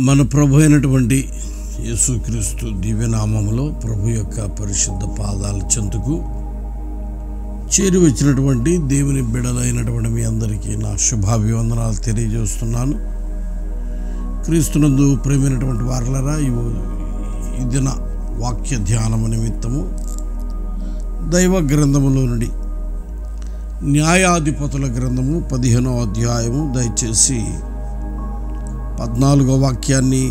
మన ప్రభు అయినటువంటి యేసుక్రీస్తు దివ్యనామములో ప్రభు యొక్క పరిశుద్ధ పాదాల చెంతకు చేరి వచ్చినటువంటి దేవుని బిడ్డలైనటువంటి మీ అందరికీ నా శుభాభివందనాలు తెలియజేస్తున్నాను. క్రీస్తునందు ప్రేమైనటువంటి వారలరా, ఈ దిన వాక్య ధ్యానము నిమిత్తము దైవ గ్రంథములో నుండి న్యాయాధిపతుల గ్రంథము 15వ అధ్యాయము దయచేసి 14వ వాక్యాన్ని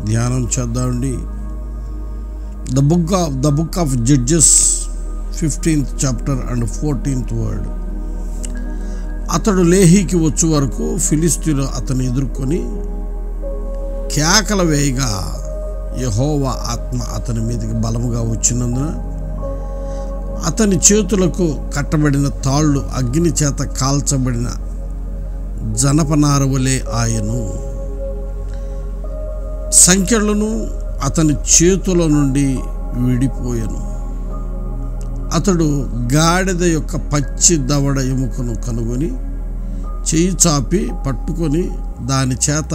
ధ్యానం చేద్దామండి. The book of judges 15th chapter and 14th word. అతడు లేహీకి వచ్చు వరకు ఫిలిష్తీయులు అతన్ని ఎదుర్కొని కేకలు వేయగా యెహోవా ఆత్మ అతని మీదకి బలముగా వచ్చినందున అతని చేతులకు కట్టబడిన తాళ్ళు అగ్ని చేత కాల్చబడిన జనపనార వలె ఆయను. సంఖ్యలను అతని చేతుల నుండి విడిపోయెను. అతడు గాడిద యొక్క పచ్చి దవడ ఎముకను కనుగొని చేయి చాపి పట్టుకొని దాని చేత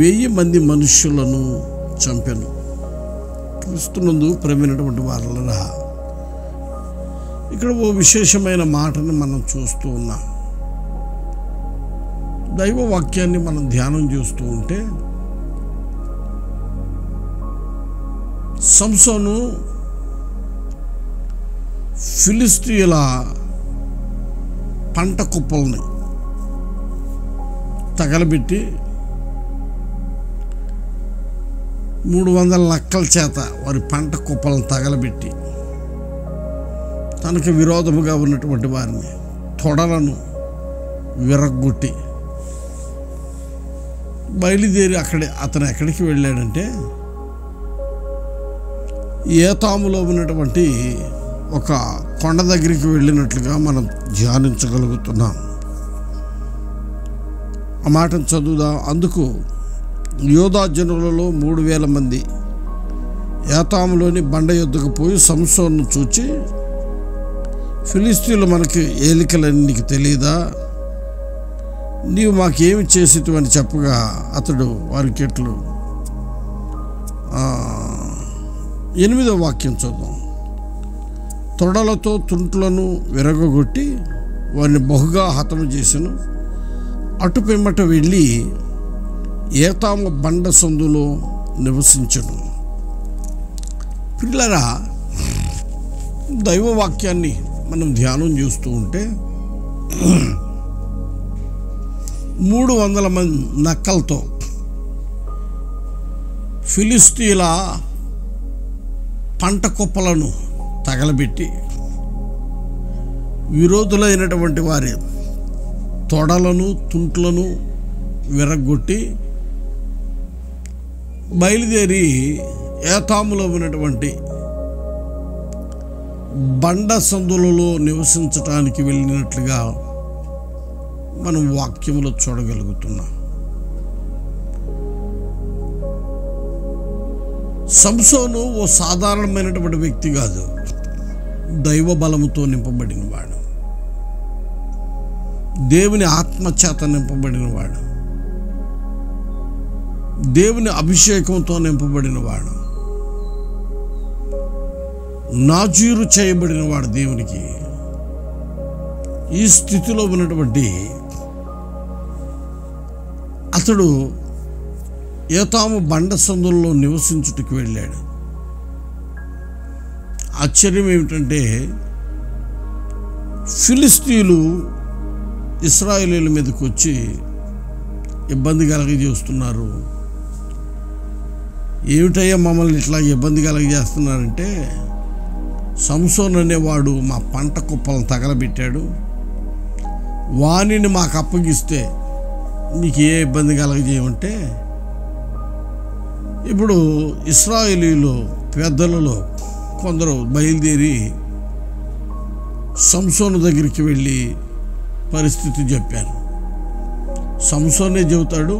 1000 మంది మనుష్యులను చంపెను. క్రీస్తునందు ప్రేమైనటువంటి వారలరా, ఇక్కడ ఓ విశేషమైన మాటని మనం చూస్తూ ఉన్నాం. దైవ వాక్యాన్ని మనం ధ్యానం చేస్తూ ఉంటే సంసోను ఫిలిష్తీయుల పంట కుప్పల్ని తగలబెట్టి 300 నక్కల చేత వారి పంట కుప్పలను తగలబెట్టి తనకు విరోధముగా ఉన్నటువంటి వారిని తొడలను విరగ్గొట్టి బయలుదేరి అతను ఎక్కడికి వెళ్ళాడంటే ఏతాములో ఉన్నటువంటి ఒక కొండ దగ్గరికి వెళ్ళినట్లుగా మనం ధ్యానించగలుగుతున్నాం. ఆ మాటను చదువుదాం. అందుకు యోధా జనులలో 3000 మంది ఏతాములోని బండ యొద్దకు పోయి సంసోను చూచి, ఫిలిష్తీయులు మనకి ఏలికలని నీకు తెలియదా? నీవు మాకేమి చేసిటివి అని చెప్పగా అతడు వారికి ఎట్లు 8వ వాక్యం చదువు. తొడలతో తుంట్లను విరగొట్టి వారిని బహుగా హతము చేసెను. అటు పిమ్మట వెళ్ళి ఏతాము బండ సందులో నివసించెను. పిల్లరా, దైవవాక్యాన్ని మనం ధ్యానం చేస్తూ ఉంటే 300 మంది నక్కలతో ఫిలిష్తీయుల పంట కుప్పలను తగలబెట్టి విరోధులైనటువంటి వారి తొడలను తుంట్లను విరగొట్టి బయలుదేరి ఏతాములో ఉన్నటువంటి బండ సందులలో నివసించటానికి వెళ్ళినట్లుగా మనం వాక్యములో చూడగలుగుతున్నాం. సంసోను ఓ సాధారణమైనటువంటి వ్యక్తి కాదు, దైవ బలముతో నింపబడినవాడు, దేవుని ఆత్మచేత నింపబడినవాడు, దేవుని అభిషేకంతో నింపబడినవాడు, నాజీరు చేయబడినవాడు దేవునికి. ఈ స్థితిలో ఉన్నటువంటి అతడు ఏతాము బండ సందుల్లో నివసించుటకు వెళ్ళాడు. ఆశ్చర్యం ఏమిటంటే, ఫిలిష్తీయులు ఇశ్రాయేలీయుల మీదకి వచ్చి ఇబ్బంది కలగజేస్తున్నారు. ఏమిటయ్యా మమ్మల్ని ఇట్లా ఇబ్బంది కలగజేస్తున్నారంటే, సంసోను అనేవాడు మా పంట కుప్పలను తగలబెట్టాడు, వానిని మాకు అప్పగిస్తే మీకు ఏ ఇబ్బంది కలగజేయమంటే, ఇప్పుడు ఇశ్రాయేలీయులు పెద్దలలో కొందరు బయలుదేరి సంసోను దగ్గరికి వెళ్ళి పరిస్థితి చెప్పారు. సంసోనే చెబుతాడు,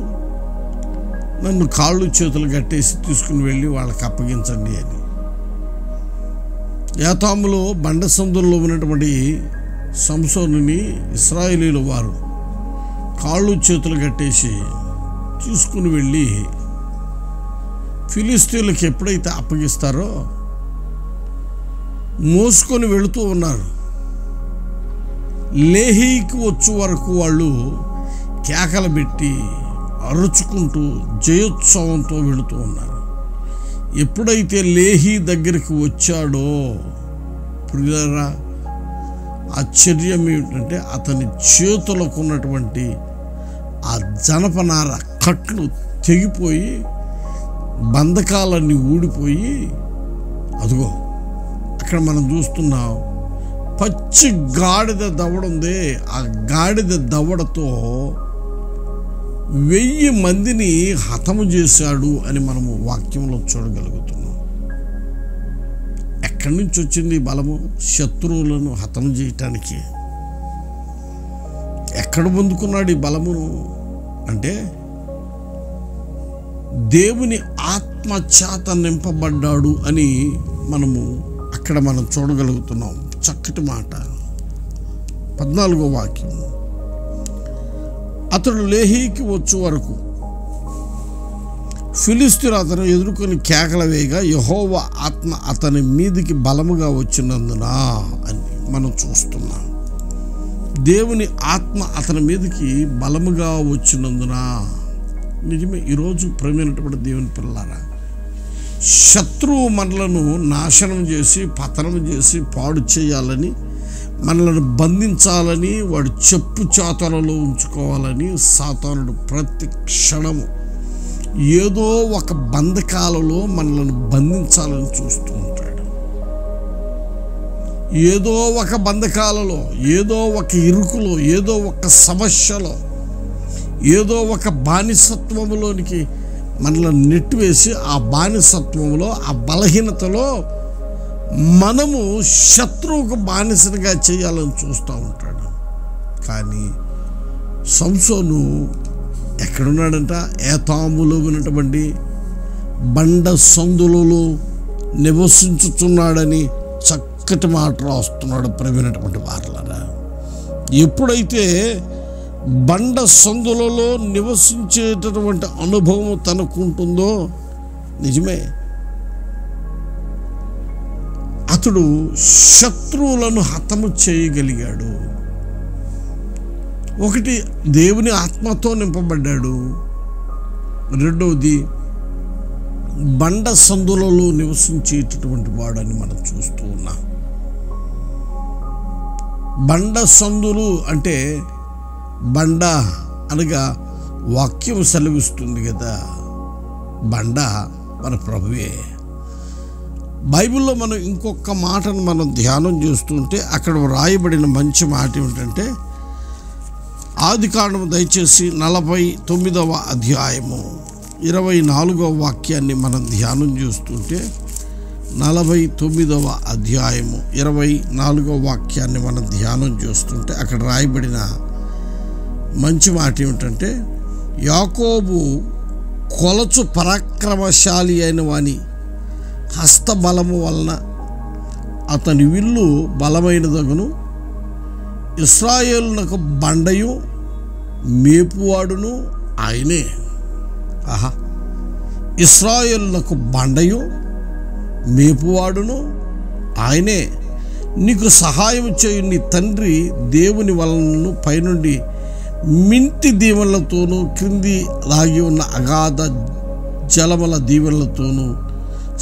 నన్ను కాళ్ళు చేతులు కట్టేసి తీసుకుని వెళ్ళి వాళ్ళకి అప్పగించండి అని. ఏతాములో బండ సందుల్లో ఉన్నటువంటి సంసోనుని ఇశ్రాయేలీయుల వారు కాళ్ళు చేతులు కట్టేసి తీసుకుని వెళ్ళి ఫిలిస్తీన్లకు ఎప్పుడైతే అప్పగిస్తారో మోసుకొని వెళుతూ ఉన్నారు. లేహీకి వచ్చే వరకు వాళ్ళు కేకలు పెట్టి అరుచుకుంటూ జయోత్సవంతో వెళుతూ ఉన్నారు. ఎప్పుడైతే లేహీ దగ్గరికి వచ్చాడో ప్రియులారా, ఆశ్చర్యం ఏమిటంటే అతని చేతులకు ఉన్నటువంటి ఆ జనపనార కట్లు తెగిపోయి బంధకాలన్నీ ఊడిపోయి, అదిగో అక్కడ మనం చూస్తున్నాం పచ్చి గాడిద దవడ ఉంది. ఆ గాడిద దవడతో 1000 మందిని హతము చేశాడు అని మనము వాక్యంలో చూడగలుగుతున్నాం. ఎక్కడి నుంచి వచ్చింది బలము? శత్రువులను హతము చేయటానికి. ఎక్కడ పొందుకున్నాడు ఈ బలమును అంటే దేవుని ఆత్మ చేత నింపబడ్డాడు అని మనము అక్కడ మనం చూడగలుగుతున్నాం. చక్కటి మాట. 14వ వాక్యం, అతడు లేహీకి వచ్చే వరకు ఫిలిస్తీయులు అతను ఎదుర్కొని కేకల వేయగా యెహోవా ఆత్మ అతని మీదికి బలముగా వచ్చినందున అని మనం చూస్తున్నాం. దేవుని ఆత్మ అతని మీదకి బలముగా వచ్చినందున. నిజమే. ఈరోజు ప్రేమైనటువంటి దేవుని పిల్లలారా, శత్రువు మనలను నాశనం చేసి పతనం చేసి పాడు చేయాలని, మనలను బంధించాలని, వాడు చెప్పు చేతలలో ఉంచుకోవాలని సాతానుడు ప్రతి క్షణము ఏదో ఒక బంధకాలలో మనలను బంధించాలని చూస్తూ ఉంటాడు. ఏదో ఒక బంధకాలలో, ఏదో ఒక ఇరుకులో, ఏదో ఒక సమస్యలో, ఏదో ఒక బానిసత్వములోనికి మనల్ని నెట్టివేసి ఆ బానిసత్వంలో, ఆ బలహీనతలో మనము శత్రువుకు బానిసనిగా చేయాలని చూస్తూ ఉంటాడు. కానీ సంసోను ఎక్కడున్నాడంట? ఏతాములో ఉన్నటువంటి బండ సందులలో నివసించుతున్నాడని చక్కటి మాట రాస్తున్నాడు. ప్రేమైనటువంటి వారలారా, ఎప్పుడైతే బండ సందులలో నివసించేటటువంటి అనుభవం తనకుంటుందో, నిజమే, అతడు శత్రువులను హతము చేయగలిగాడు. ఒకటి, దేవుని ఆత్మతో నింపబడ్డాడు. రెండవది, బండ సందులలో నివసించేటటువంటి వాడని మనం చూస్తూ ఉన్నాం. బండ సందులు అంటే బండ అనగా వాక్యం సెలవిస్తుంది కదా, బండ మన ప్రభువే. బైబిల్లో మనం ఇంకొక మాటను మనం ధ్యానం చేస్తుంటే అక్కడ రాయబడిన మంచి మాట ఏమిటంటే, ఆదికాండము దయచేసి 49వ అధ్యాయము 24వ వాక్యాన్ని మనం ధ్యానం చేస్తుంటే, 49వ అధ్యాయము 24వ వాక్యాన్ని మనం ధ్యానం చేస్తుంటే అక్కడ రాయబడిన మంచి మాట ఏమిటంటే, యాకోబు కొలచు పరాక్రమశాలి అయిన వాని హస్తబలము వలన అతని విల్లు బలమైనదగును, ఇశ్రాయేలునకు బండయు మేపువాడును ఆయనే. ఆహా, ఇశ్రాయేలునకు బండయు మేపువాడును ఆయనే. నీకు సహాయం చేయు నీ తండ్రి దేవుని వలనను పైనుండి మింటి దీవెనలతోనూ క్రింది లాగి ఉన్న అగాధ జలముల దీవెనలతోనూ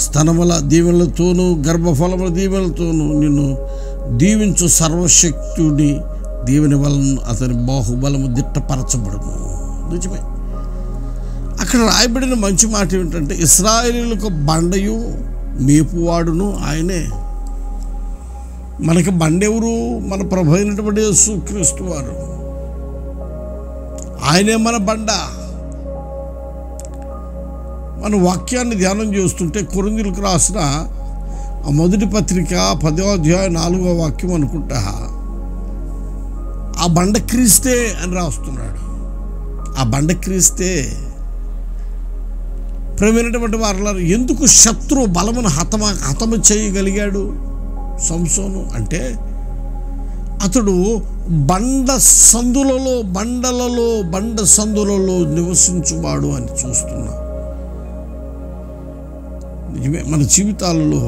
స్తనముల దీవెనలతోనూ గర్భఫలముల దీవెనలతోనూ నిన్ను దీవించు సర్వశక్తుని దీవెని వలన అతని బాహుబలము దిట్టపరచబడును. నిజమే. అక్కడ రాయబడిన మంచి మాట ఏమిటంటే, ఇశ్రాయేలీయులకు బండయు మేపువాడును ఆయనే. మనకి బండెవరు? మన ప్రభు అయినటువంటి యేసుక్రీస్తు వారు. ఆయనే మన బండ. మన వాక్యాన్ని ధ్యానం చేస్తుంటే కొరింథీయులకు రాసిన ఆ మొదటి పత్రిక 10వ అధ్యాయం 4వ వాక్యం అనుకుంటా, ఆ బండ క్రీస్తే అని రాస్తున్నాడు. ఆ బండ క్రీస్తే. ప్రేమైనటువంటి వారలారా, ఎందుకు శత్రు బలమును హతము చేయగలిగాడు సంసోను అంటే, అతడు బండ సందులలో నివసించువాడు అని చూస్తున్నా. నిజమే, మన జీవితాలలో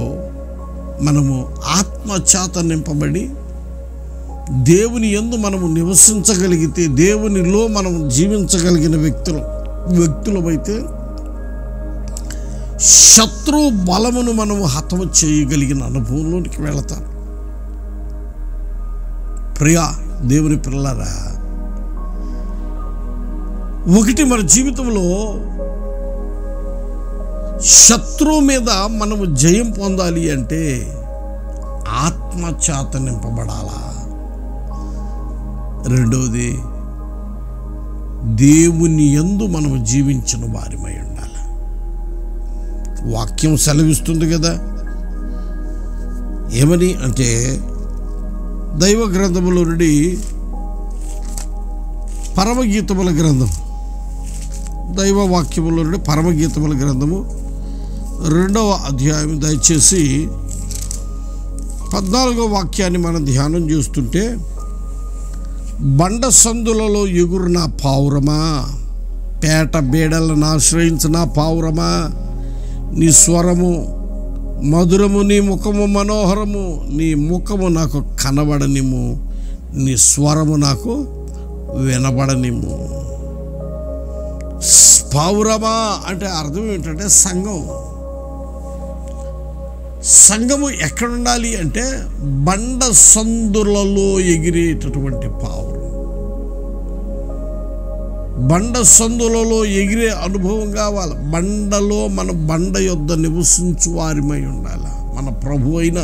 మనము ఆత్మచేత నింపబడి దేవుని యందు మనము నివసించగలిగితే, దేవునిలో మనం జీవించగలిగిన వ్యక్తులమైతే శత్రు బలమును మనము హతము చేయగలిగిన అనుభవంలోనికి వెళతాం. ప్రియా దేవుని పిల్లలారా, ఒకటి మన జీవితంలో శత్రువు మీద మనము జయం పొందాలి అంటే ఆత్మచేత నింపబడాలా. రెండవది, దేవుని యందు మనము జీవించిన వారిమై ఉండాలి. వాక్యం సెలవిస్తుంది కదా, ఏమని అంటే దైవ గ్రంథములో నుండి పరమగీతముల గ్రంథం, దైవ వాక్యములో నుండి పరమగీతముల గ్రంథము 2వ అధ్యాయం, దయచేసి 14వ వాక్యాన్ని మనం ధ్యానం చేస్తుంటే, బండ సందులలో ఎగురున పావురమా, పేట బేడలను ఆశ్రయించిన పావురమా, నీ స్వరము మధురము, నీ ముఖము మనోహరము, నీ ముఖము నాకు కనబడనిము, నీ స్వరము నాకు వినబడనిము. పావురమా అంటే అర్థం ఏంటంటే సంఘము ఎక్కడుండాలి అంటే బండ సందులలో ఎగిరేటటువంటి పావురం. బండ సందులలో ఎగిరే అనుభవం కావాలి. మన బండ యొద్ద నివసించు వారిమై ఉండాలి. మన ప్రభు అయిన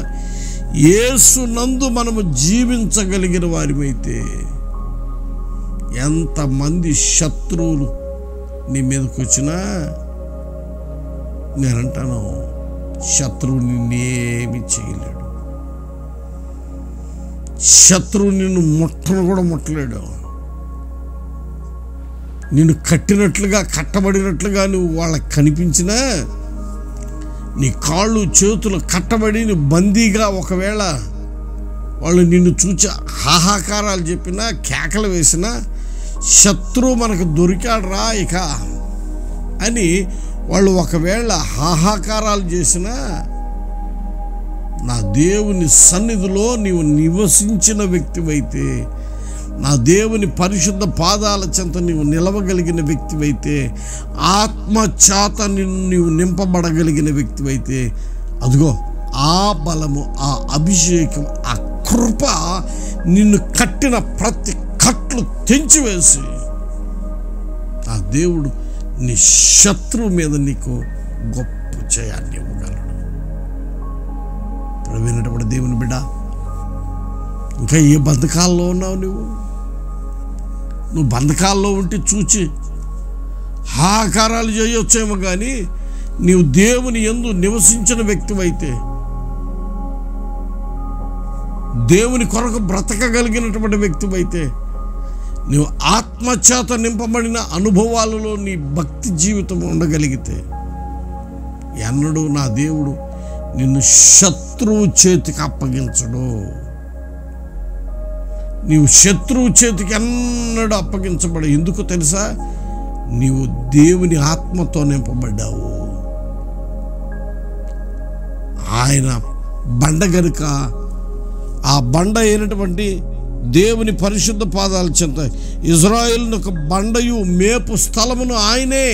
యేసునందు మనము జీవించగలిగిన వారిమైతే ఎంతమంది శత్రువులు నీ మీదకి వచ్చినా నేనంటాను, శత్రువు నిన్నేమి చేయలేడు. శత్రువు నిన్ను ముట్టను కూడా ముట్టలేడు. నిన్ను కట్టబడినట్లుగా నువ్వు వాళ్ళకి కనిపించినా, నీ కాళ్ళు చేతులు కట్టబడి నువ్వు బందీగా ఒకవేళ వాళ్ళు నిన్ను చూచి హాహాకారాలు చెప్పినా, కేకలు వేసినా, శత్రువు మనకు దొరికాడురా ఇక అని వాళ్ళు ఒకవేళ హాహాకారాలు చేసినా, నా దేవుని సన్నిధిలో నీవు నివసించిన వ్యక్తివైతే, నా దేవుని పరిశుద్ధ పాదాల చెంత నీవు నిలవగలిగిన వ్యక్తివైతే, ఆత్మచేత నీవు నింపబడగలిగిన వ్యక్తివైతే, అదిగో ఆ బలము, ఆ అభిషేకం, ఆ కృప నిన్ను కట్టిన ప్రతి కట్లు తెంచివేసి ఆ దేవుడు నీ శత్రువు మీద నీకు గొప్ప జయాన్ని ఇవ్వగలడు. ప్రవీణటువంటి దేవుని బిడ్డ, ఇంకా ఏ బంధకాల్లో ఉన్నావు? నువ్వు బంధకాల్లో ఉంటే చూచి హాకారాలు చేయొచ్చేమో, కానీ నీవు దేవుని యందు నివసించిన వ్యక్తివైతే, దేవుని కొరకు బ్రతకగలిగినటువంటి వ్యక్తివైతే, నీవు ఆత్మచేత నింపబడిన అనుభవాలలో నీ భక్తి జీవితం ఉండగలిగితే, ఎన్నడూ నా దేవుడు నిన్ను శత్రువు చేతికి అప్పగించడు. నీవు శత్రువు చేతికి ఎన్నడూ అప్పగించబడు. ఎందుకు తెలుసా? నీవు దేవుని ఆత్మతో నింపబడ్డావు. ఆయన బండ గనుక ఆ బండ అయినటువంటి దేవుని పరిశుద్ధ పాదాల చెంత ఇజ్రాయేలును ఒక బండయు మేపు స్థలమును ఆయనే.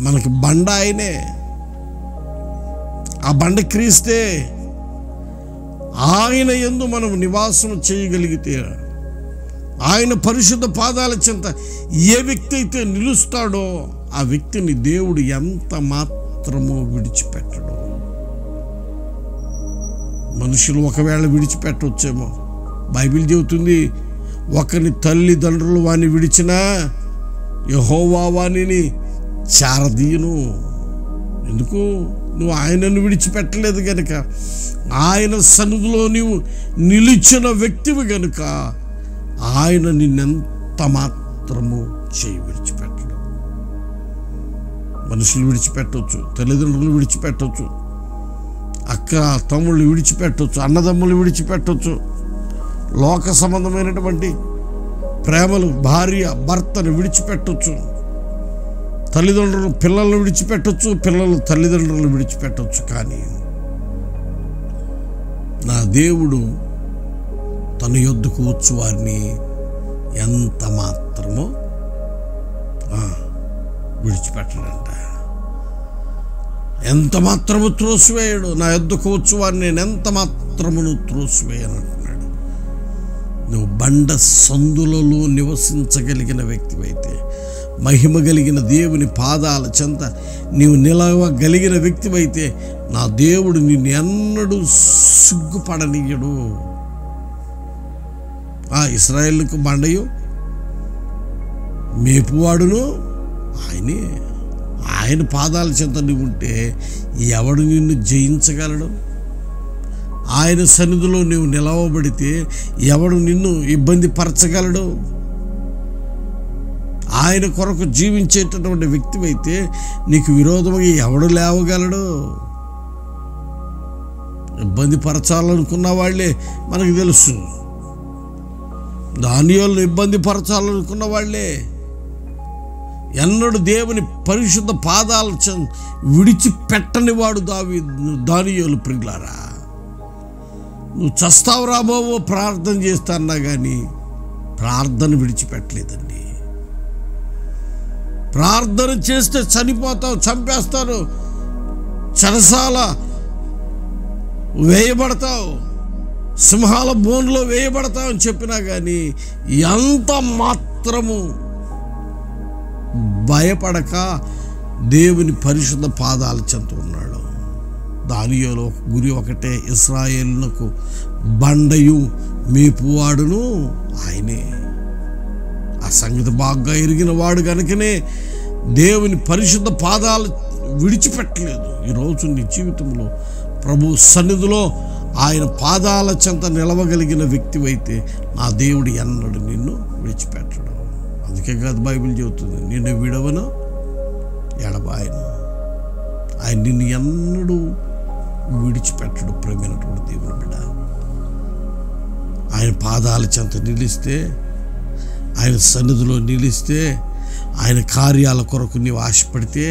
మనకి బండ ఆయనే. ఆ బండ క్రీస్తే. ఆయన యందు మనం నివాసం చేయగలిగితే, ఆయన పరిశుద్ధ పాదాల చెంత ఏ వ్యక్తి అయితే నిలుస్తాడో ఆ వ్యక్తిని దేవుడు ఎంత మాత్రమో విడిచిపెట్టడు. మనుషులు ఒకవేళ విడిచిపెట్టవచ్చేమో. బైబిల్ చెబుతుంది, ఒకని తల్లిదండ్రులు వాణ్ణి విడిచినా యెహోవా వాణిని చారదీయును. ఎందుకు? నువ్వు ఆయనను విడిచిపెట్టలేదు గనుక, ఆయన సన్నిధిలో నీవు నిలిచిన వ్యక్తివి గనుక ఆయన నిన్నెంత మాత్రము చేయి విడిచిపెట్టడు. మనుషులు విడిచిపెట్టవచ్చు, తల్లిదండ్రులు విడిచిపెట్టవచ్చు, అక్క తమ్ముళ్ళు విడిచిపెట్టవచ్చు, అన్నదమ్ములు విడిచిపెట్టవచ్చు, లోక సంబంధమైనటువంటి ప్రేమలు, భార్య భర్తను విడిచిపెట్టవచ్చు, తల్లిదండ్రులు పిల్లలను విడిచిపెట్టవచ్చు, పిల్లలు తల్లిదండ్రులను విడిచిపెట్టవచ్చు. కానీ నా దేవుడు తన యొద్దకు వచ్చు వారిని ఎంత మాత్రమో విడిచిపెట్టడంట. ఎంత మాత్రము త్రోసివేయడు. నా యొద్దకు వచ్చు వారిని నేను ఎంత మాత్రమును త్రోసివేయను అంటున్నాడు. నువ్వు బండ సందులలో నివసించగలిగిన వ్యక్తివైతే, మహిమ కలిగిన దేవుని పాదాల చెంత నీవు నిలవగలిగిన వ్యక్తివైతే, నా దేవుడు నిన్ను ఎన్నడూ సిగ్గుపడనీయడు. ఇశ్రాయేలుకు బండయు మేపువాడును ఆయనే. ఆయన పాదాల చెంత నువ్వు ఉంటే ఎవడు నిన్ను జయించగలడు? ఆయన సన్నిధిలో నువ్వు నిలవబడితే ఎవడు నిన్ను ఇబ్బంది పరచగలడు? ఆయన కొరకు జీవించేటటువంటి వ్యక్తివైతే నీకు విరోధంగా ఎవడు లేవగలడు? ఇబ్బంది పరచాలనుకున్న వాళ్ళే మనకు తెలుసు. దానియేలును ఇబ్బంది పరచాలనుకున్న వాళ్ళే. ఎన్నడూ దేవుని పరిశుద్ధ పాదాలు విడిచిపెట్టని వాడు దానియేలు. ప్రియులారా, నువ్వు చస్తావు రాబోవో ప్రార్థన చేస్తాన్నా కానీ ప్రార్థన విడిచిపెట్టలేదండి. ప్రార్థన చేస్తే చనిపోతావు, చంపేస్తారు, చెరసాల వేయబడతావు, సింహాల బోన్లో వేయబడతావు అని చెప్పినా కానీ ఎంత మాత్రము భయపడక దేవుని పరిశుద్ధ పాదాల చెంత ఉన్నాడు. దానియేలు గురి ఒకటే, ఇశ్రాయేలునకు బండయు మేపువాడును ఆయనే. ఆ సంగతి బాగా ఎరిగిన వాడు కనుకనే దేవుని పరిశుద్ధ పాదాలు విడిచిపెట్టలేదు. ఈరోజు నీ జీవితంలో ప్రభు సన్నిధిలో ఆయన పాదాల చెంత నిలవగలిగిన వ్యక్తివైతే నా దేవుడు ఎన్నడూ నిన్ను విడిచిపెట్టడు. అందుకే కాదు బైబిల్ చెబుతుంది, నిన్ను విడవను ఎడబాయను. ఆయన నిన్ను ఎన్నడూ విడిచిపెట్టడు. ప్రేమైనటువంటి దేవుని బిడ్డ, ఆయన పాదాల చెంత నిలిస్తే, ఆయన సన్నిధిలో నిలిస్తే, ఆయన కార్యాల కొరకు నీవు ఆశపడితే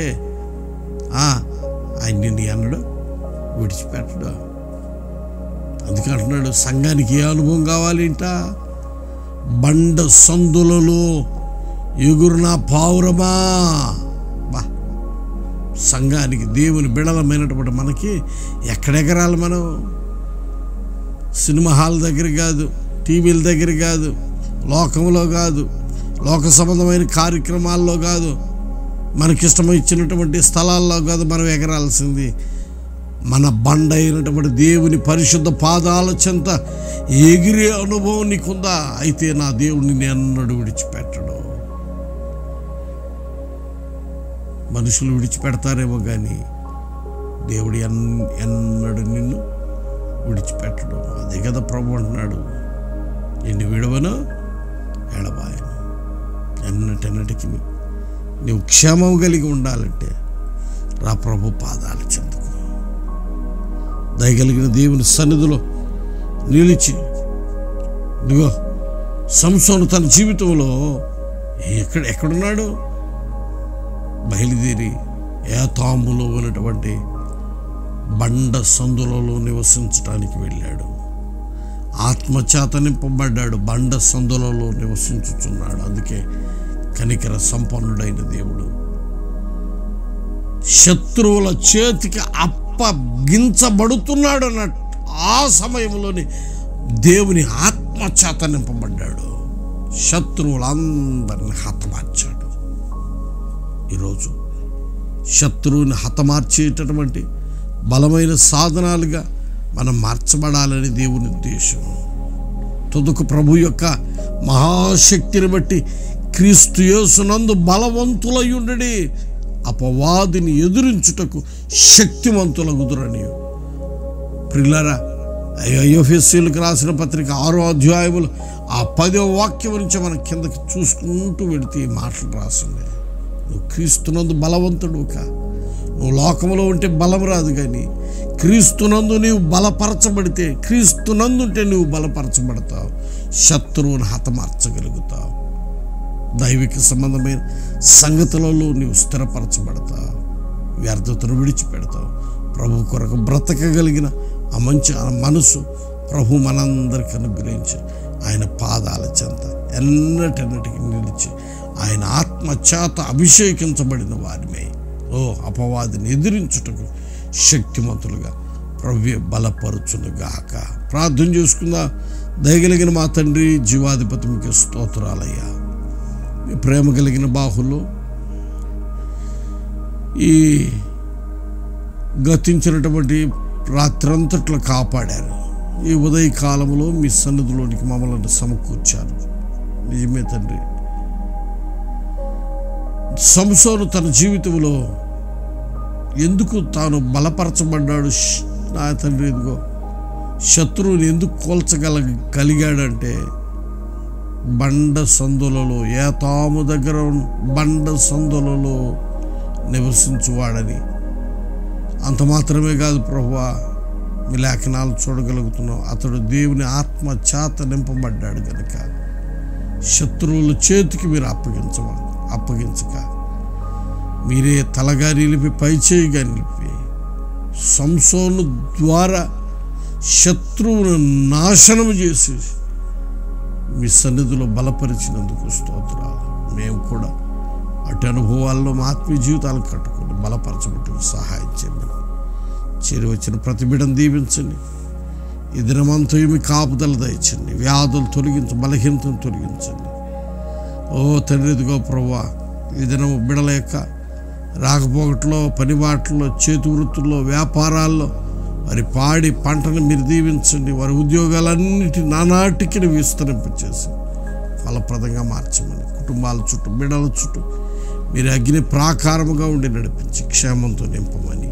ఆయన నిన్ను ఎన్నడూ విడిచిపెట్టడు. అందుకే అంటున్నాడు, సంఘానికి ఏ అనుభవం కావాలి ఇంట? బండ సందులలో ఎగురునా పావురమా. సంఘానికి, దేవుని బిడలమైనటువంటి మనకి ఎక్కడెగరాలి? మనం సినిమా హాల్ దగ్గర కాదు, టీవీల దగ్గర కాదు, లోకంలో కాదు, లోక సంబంధమైన కార్యక్రమాల్లో కాదు, మనకిష్టమైచ్చినటువంటి స్థలాల్లో కాదు మనం ఎగరాల్సింది. మన బండ అయినటువంటి దేవుని పరిశుద్ధ పాదాల చెంత ఎగిరే అనుభవం నీకుందా? అయితే నా దేవుడిని ఎన్నడూ విడిచిపెట్టడు. మనుషులు విడిచిపెడతారేమో కానీ దేవుడు ఎన్నడూ నిన్ను విడిచిపెట్టడు. అదే కదా ప్రభు అంటున్నాడు, నిన్ను విడవను ఎడబాయను. ఎన్నటికి నువ్వు క్షేమం కలిగి ఉండాలంటే రా ప్రభు పాదాల చెంతకు. దయగలిగిన దేవుని సన్నిధిలో నిలిచి, ఇదిగో సంసోను తన జీవితంలో ఎక్కడున్నాడు? బయలుదేరి ఏతాములో ఉన్నటువంటి బండ సందులలో నివసించడానికి వెళ్ళాడు. ఆత్మచేత నింపబడ్డాడు, బండ సందులలో నివసించుచున్నాడు. అందుకే కనికర సంపన్నుడైన దేవుడు శత్రువుల చేతికి అప్పగించబడుతున్నాడు అన్నట్టు ఆ సమయంలోనే దేవుని ఆత్మచేత నింపబడ్డాడు. శత్రువులందరిని హతమార్చాడు. ఈరోజు శత్రువుని హతమార్చేటటువంటి బలమైన సాధనాలుగా మనం మార్చబడాలని దేవుని ఉద్దేశం. తుదకు ప్రభు యొక్క మహాశక్తిని బట్టి క్రీస్తు యేసునందు బలవంతులయుండి అపవాదిని ఎదురించుటకు శక్తివంతులగుదురని. ప్రియులారా, ఎఫెసీయులకు రాసిన పత్రిక 6వ అధ్యాయములు 10వ వాక్యం నుంచి మనం కిందకి చూసుకుంటూ వెళితే ఈ మాటలు రాసింది. నువ్వు క్రీస్తునందు బలవంతుడుగా, నువ్వు లోకంలో ఉంటే బలం రాదు, కానీ క్రీస్తునందు నీవు బలపరచబడితే, క్రీస్తునందుంటే నువ్వు బలపరచబడతావు, శత్రువును హతమార్చగలుగుతావు, దైవిక సంబంధమైన సంగతులలో నీవు స్థిరపరచబడతావు, వ్యర్థతను విడిచిపెడతావు. ప్రభు కొరకు బ్రతకగలిగిన ఆ మంచి మనసు ప్రభు మనందరికీ అనుగ్రహించి ఆయన పాదాల చెంత ఎన్నటన్నిటికీ నిలిచి ఆయన ఆత్మచేత అభిషేకించబడిన వారిమే అపవాదిని ఎదిరించుటకు శక్తిమంతులుగా ప్రభువే బలపరుచునుగాక. ప్రార్థన చేసుకుందా. దయగలిగిన మా తండ్రి, జీవాధిపతి, మీకు స్తోత్రాలయ్యా. మీ ప్రేమ కలిగిన బాహుల్లో ఈ గతించినటువంటి రాత్రంతట్లో కాపాడారు. ఈ ఉదయకాలంలో మీ సన్నిధిలోనికి మమ్మల్ని సమకూర్చారు. నిజమే తండ్రి, సంసోను తన జీవితంలో ఎందుకు తాను బలపరచబడ్డాడు నా తండ్రి, ఇదిగో శత్రువుని ఎందుకు కలిగాడంటే బండ సందులలో, ఏతాము దగ్గర బండ సందులలో నివసించువాడని. అంత మాత్రమే కాదు ప్రభువా, మీ లేఖనాలు చూడగలుగుతున్నాం, అతడు దేవుని ఆత్మ చేత నింపబడ్డాడు కనుక శత్రువుల చేతికి మీరు అప్పగించక మీరే తలగా నిలిపి పైచేయిగా నిలిపి సంసోను ద్వారా శత్రువును నాశనము చేసి మీ సన్నిధిలో బలపరిచినందుకు స్తోత్రాలు. మేము కూడా అటు అనుభవాల్లో మా ఆత్మీయ జీవితాలు కట్టుకొని బలపరచబట్టుకు సహాయం చేయండి. చేరి వచ్చిన ప్రతి బిడ్డను దీవించండి. ఈ దినమంతా మీ కాపుదల దయచండి. వ్యాధులు తొలగించండి, బలహీనతను తొలగించండి. ఓ తండ్రి, ఇదిగో ప్రభువా, ఈ దినం బిడల యొక్క రాకపోకట్లో, పనిబాట్లలో, చేతి వృత్తుల్లో, వ్యాపారాల్లో వారి పాడి పంటను మీరు దీవించండి. వారి ఉద్యోగాలన్నిటి నానాటికి విస్తరింపచేసి ఫలప్రదంగా మార్చమని, కుటుంబాల చుట్టూ, బిడల చుట్టూ మీరు అగ్ని ప్రాకారముగా ఉండి నడిపించి క్షేమంతో నింపమని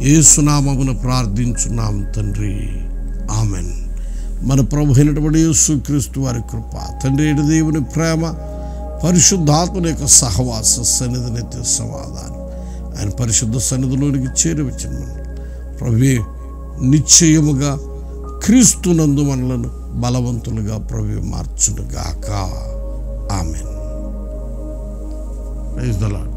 యేసునామమున ప్రార్థించున్నాం తండ్రి, ఆమెన్. మన ప్రభు అయినటువంటి యేసుక్రీస్తు వారి కృప, తండ్రి అయిన దేవుని ప్రేమ, పరిశుద్ధాత్మని యొక్క సహవాస సన్నిధి, నిత్య సమాధానం ఆయన పరిశుద్ధ సన్నిధిలోనికి చేరవచ్చిన ప్రభువే నిశ్చయముగా క్రీస్తునందు మనలను బలవంతులుగా ప్రభువే మార్చునుగాక. ఆమెన్. Praise the lord.